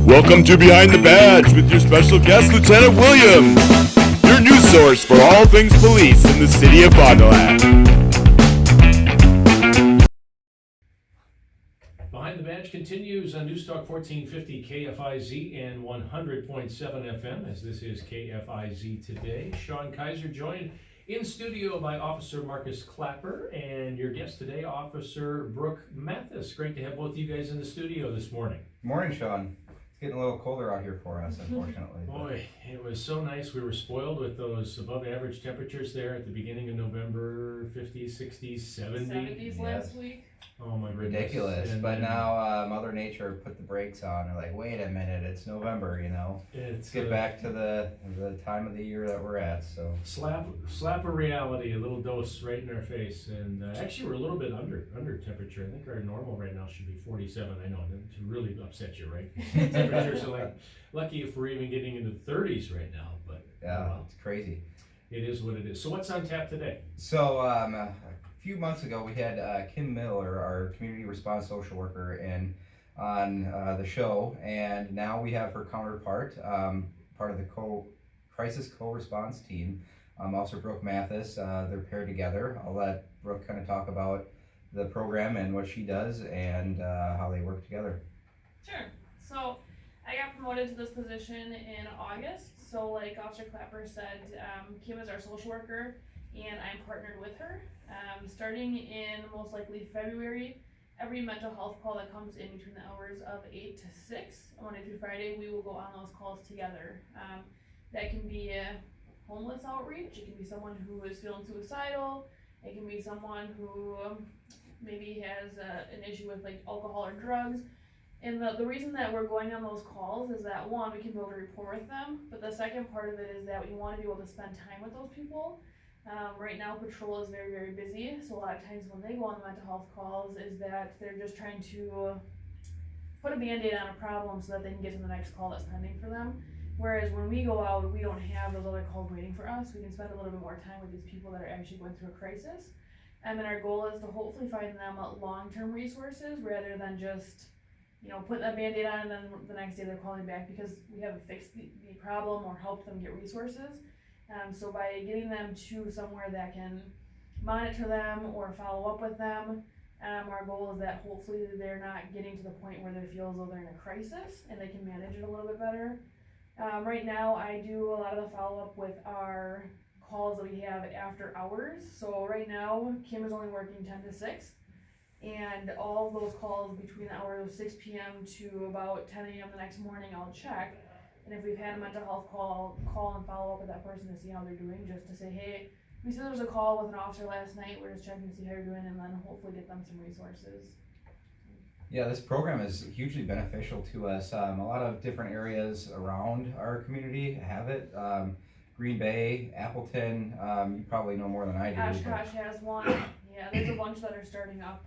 Welcome to Behind the Badge with your special guest, Lieutenant Williams, your news source for all things police in the city of Fond du Lac. Behind the Badge continues on Newstalk 1450 KFIZ and 100.7 FM, as this is KFIZ Today. Sean Kaiser joined in studio by Officer Marcus Clapper and your guest today, Officer Brooke Mathis. Great to have both of you guys in the studio this morning. Morning, Sean. It's getting a little colder out here for us, unfortunately. Boy, it was so nice. We were spoiled with those above average temperatures there at the beginning of November, 50s, 60s, 70s. 70s last week. Oh my goodness. Ridiculous. But now Mother Nature put the brakes on. They're like, wait a minute, it's November, you know. Let's get back to the time of the year that we're at. So slap of reality, a little dose right in our face. And actually, we're a little bit under temperature. I think our normal right now should be 47. I know, to really upset you, right? Temperatures are like, lucky if we're even getting into the 30s right now. But yeah, it's crazy. It is what it is. So what's on tap today? So a few months ago, we had Kim Miller, our community response social worker, on the show, and now we have her counterpart, part of the Crisis Co-Response Team, Officer Brooke Mathis. They're paired together. I'll let Brooke kind of talk about the program and what she does and how they work together. Sure. So I got promoted to this position in August. So like Officer Clapper said, Kim is our social worker and I'm partnered with her. Starting in most likely February, every mental health call that comes in between the hours of 8 to 6, Monday through Friday, we will go on those calls together. That can be a homeless outreach, it can be someone who is feeling suicidal, it can be someone who maybe has an issue with like alcohol or drugs. And the reason that we're going on those calls is that one, we can build a rapport with them, but the second part of it is that we want to be able to spend time with those people. Right now patrol is very, very busy, so a lot of times when they go on the mental health calls is that they're just trying to put a band-aid on a problem so that they can get to the next call that's pending for them. Whereas when we go out, we don't have those other calls waiting for us. We can spend a little bit more time with these people that are actually going through a crisis. And then our goal is to hopefully find them long-term resources rather than just, put that band-aid on and then the next day they're calling back because we haven't fixed the problem or helped them get resources. So by getting them to somewhere that can monitor them or follow up with them, our goal is that hopefully they're not getting to the point where they feel as though they're in a crisis and they can manage it a little bit better. Right now I do a lot of the follow-up with our calls that we have after hours. So right now Kim is only working 10 to 6 and all of those calls between the hours of 6 p.m. to about 10 a.m. the next morning I'll check. And if we've had a mental health call and follow up with that person to see how they're doing, just to say, hey, we said there was a call with an officer last night, we're just checking to see how you're doing, and then hopefully get them some resources. Yeah, this program is hugely beneficial to us. A lot of different areas around our community have it. Green Bay, Appleton, you probably know more than I do. Oshkosh has one. Yeah, there's a bunch that are starting up,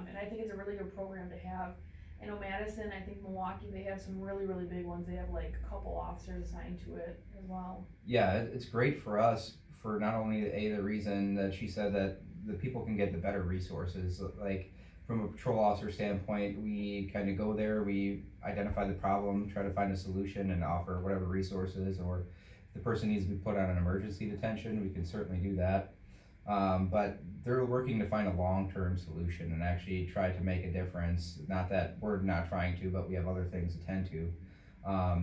and I think it's a really good program to have. I know Madison, I think Milwaukee, they have some really, really big ones. They have like a couple officers assigned to it as well. Yeah, it's great for us for not only the reason that she said that the people can get the better resources. Like from a patrol officer standpoint, we kind of go there, we identify the problem, try to find a solution and offer whatever resources, or if the person needs to be put on an emergency detention, we can certainly do that. But they're working to find a long-term solution and actually try to make a difference. Not that we're not trying to, but we have other things to tend to.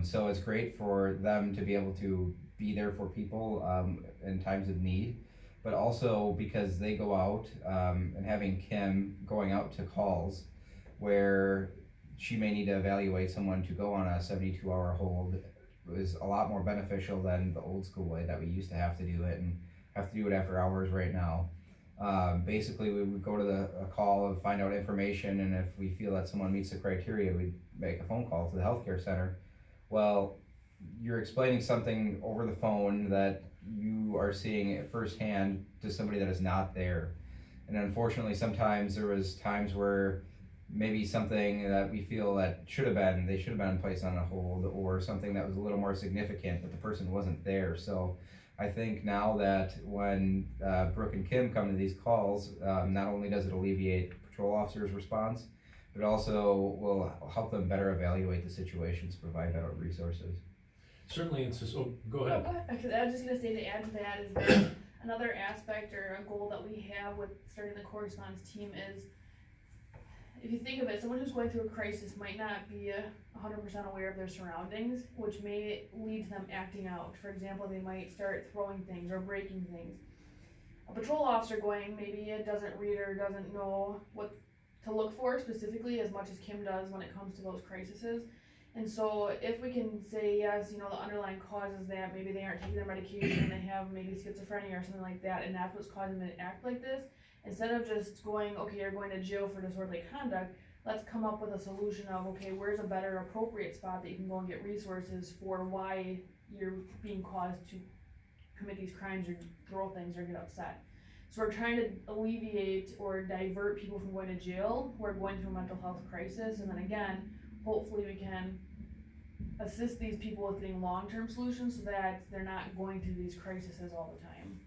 So it's great for them to be able to be there for people in times of need, but also because they go out and having Kim going out to calls where she may need to evaluate someone to go on a 72-hour hold is a lot more beneficial than the old school way that we used to have to do it and have to do it after hours right now. Basically, we would go to a call and find out information, and if we feel that someone meets the criteria, we'd make a phone call to the healthcare center. Well, you're explaining something over the phone that you are seeing it firsthand to somebody that is not there. And unfortunately, sometimes there was times where maybe something that we feel that they should have been placed on a hold, or something that was a little more significant, but the person wasn't there. So I think now that when Brooke and Kim come to these calls, not only does it alleviate patrol officers' response, but also will help them better evaluate the situations, provide better resources. Certainly, it's just, oh, go No, ahead. go ahead. Because I was just gonna say, to add to that, is that another aspect or a goal that we have with starting the co-response team is, if you think of it, someone who's going through a crisis might not be 100% aware of their surroundings, which may lead to them acting out. For example, they might start throwing things or breaking things. A patrol officer going, maybe it doesn't read or doesn't know what to look for specifically as much as Kim does when it comes to those crises. And so if we can say, yes, the underlying cause is that maybe they aren't taking their medication, they have maybe schizophrenia or something like that, and that's what's causing them to act like this, instead of just going, okay, you're going to jail for disorderly conduct, let's come up with a solution of, okay, where's a better appropriate spot that you can go and get resources for why you're being caused to commit these crimes or throw things or get upset. So we're trying to alleviate or divert people from going to jail who are going through a mental health crisis, and then again, hopefully we can assist these people with getting long-term solutions so that they're not going through these crises all the time.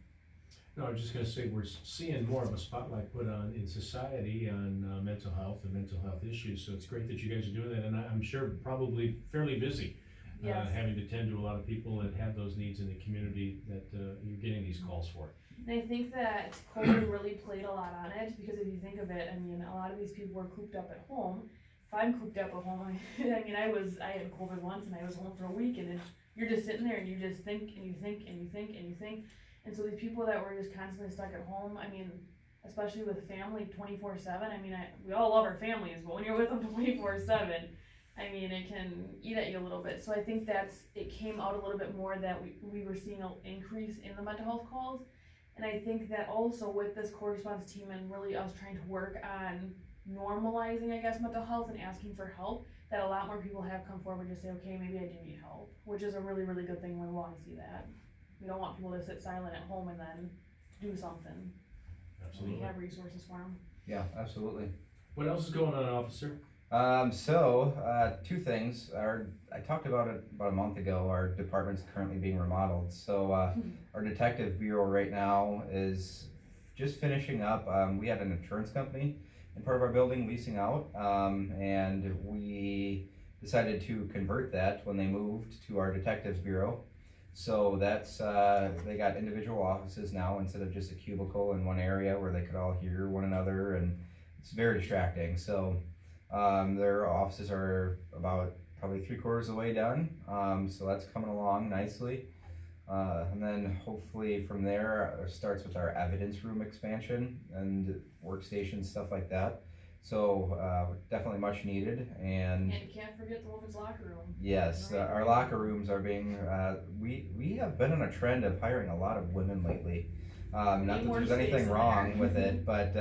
No, I was just gonna say, we're seeing more of a spotlight put on in society on mental health and mental health issues, so it's great that you guys are doing that, and I'm sure probably fairly busy. Yes. Having to tend to a lot of people that have those needs in the community that you're getting these calls for. And I think that COVID really played a lot on it, because if you think of it, I mean, a lot of these people were cooped up at home. If I'm cooped up at home, I had COVID once and I was home for a week, and you're just sitting there and you just think and you think and you think and you think. And so these people that were just constantly stuck at home, I mean, especially with family 24/7, I mean, we all love our families, but when you're with them 24/7, I mean, it can eat at you a little bit. So I think it came out a little bit more that we were seeing an increase in the mental health calls. And I think that also with this co-response team and really us trying to work on normalizing, I guess, mental health and asking for help, that a lot more people have come forward to say, okay, maybe I do need help, which is a really, really good thing. We want to see that. We don't want people to sit silent at home and then do something. Absolutely. We have resources for them. Yeah, absolutely. What else is going on, officer? Two things. I talked about it about a month ago. Our department's currently being remodeled. So our detective bureau right now is just finishing up. We had an insurance company in part of our building leasing out, and we decided to convert that when they moved to our detectives bureau. So that's they got individual offices now instead of just a cubicle in one area where they could all hear one another, and it's very distracting. So their offices are about probably 3/4 of the way done, so that's coming along nicely. And then hopefully from there it starts with our evidence room expansion and workstations, stuff like that. So definitely much needed. And you can't forget the women's locker room. yes, our locker rooms are being, we have been on a trend of hiring a lot of women lately. Not that there's anything wrong with it, but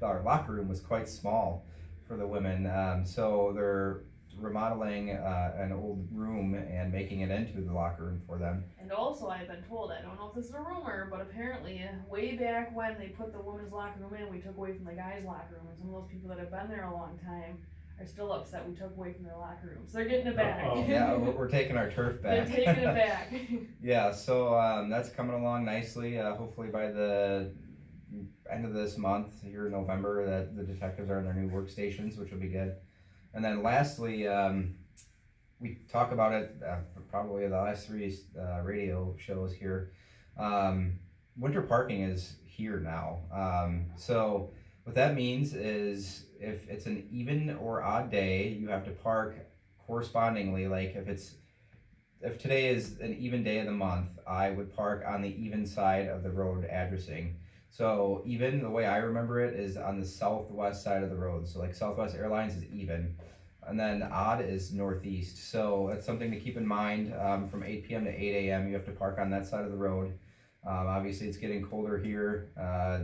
our locker room was quite small for the women, so they're remodeling an old room and making it into the locker room for them. And also, I've been told, I don't know if this is a rumor, but apparently way back when they put the women's locker room in, we took away from the guys' locker room, and some of those people that have been there a long time are still upset we took away from their locker room. So they're getting it back. Yeah, we're taking our turf back. They're taking it back. Yeah, so that's coming along nicely. Hopefully by the end of this month, here in November, that the detectives are in their new workstations, which will be good. And then lastly, we talk about it for probably the last three radio shows here. Winter parking is here now. So what that means is if it's an even or odd day, you have to park correspondingly. Like if today is an even day of the month, I would park on the even side of the road addressing. So even, the way I remember it, is on the southwest side of the road. So like Southwest Airlines is even, and then odd is northeast. So that's something to keep in mind. From 8 p.m. to 8 a.m. you have to park on that side of the road. Obviously it's getting colder here.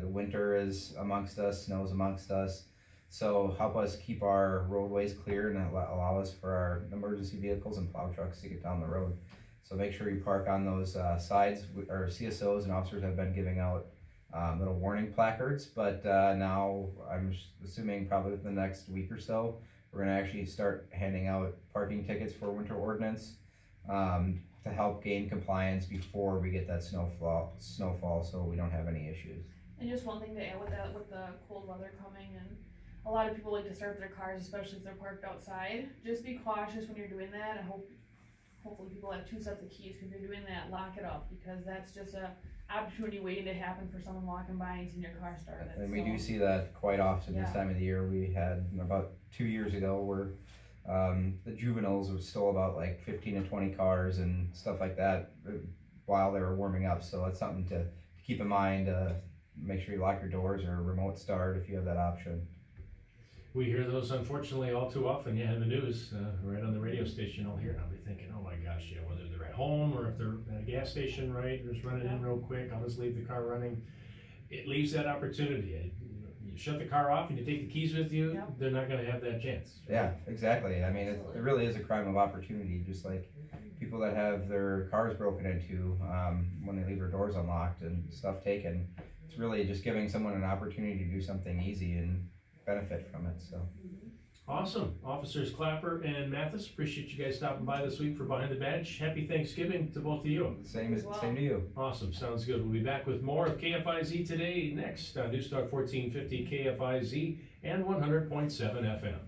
The winter is amongst us, snow's amongst us. So help us keep our roadways clear and allow us for our emergency vehicles and plow trucks to get down the road. So make sure you park on those sides. Our CSOs and officers have been giving out little warning placards, but now I'm assuming probably within the next week or so, we're going to actually start handing out parking tickets for winter ordinance to help gain compliance before we get that snowfall, so we don't have any issues. And just one thing to add with that, with the cold weather coming, and a lot of people like to start their cars, especially if they're parked outside. Just be cautious when you're doing that. Hopefully people have 2 sets of keys. If you're doing that, lock it up, because that's just a opportunity waiting to happen for someone walking by and seeing your car started. And we do see that quite often this time of the year. We had about 2 years ago where the juveniles would stole about like 15 to 20 cars and stuff like that while they were warming up. So it's something to keep in mind. Make sure you lock your doors or remote start if you have that option. We hear those unfortunately all too often, in the news, right on the radio station. I'll hear it, I'll be thinking, oh my gosh, whether they're at home or if they're at a gas station, right, just running in real quick, I'll just leave the car running. It leaves that opportunity. You shut the car off and you take the keys with you, they're not gonna have that chance. Right? Yeah, exactly. I mean, it really is a crime of opportunity, just like people that have their cars broken into when they leave their doors unlocked and stuff taken. It's really just giving someone an opportunity to do something easy and benefit from it. So awesome. Officers Clapper and Mathis, appreciate you guys stopping by this week for Behind the Badge. Happy Thanksgiving to both of you. Same to you. Awesome, sounds good. We'll be back with more of KFIZ Today next on Newstalk 1450 KFIZ and 100.7 FM.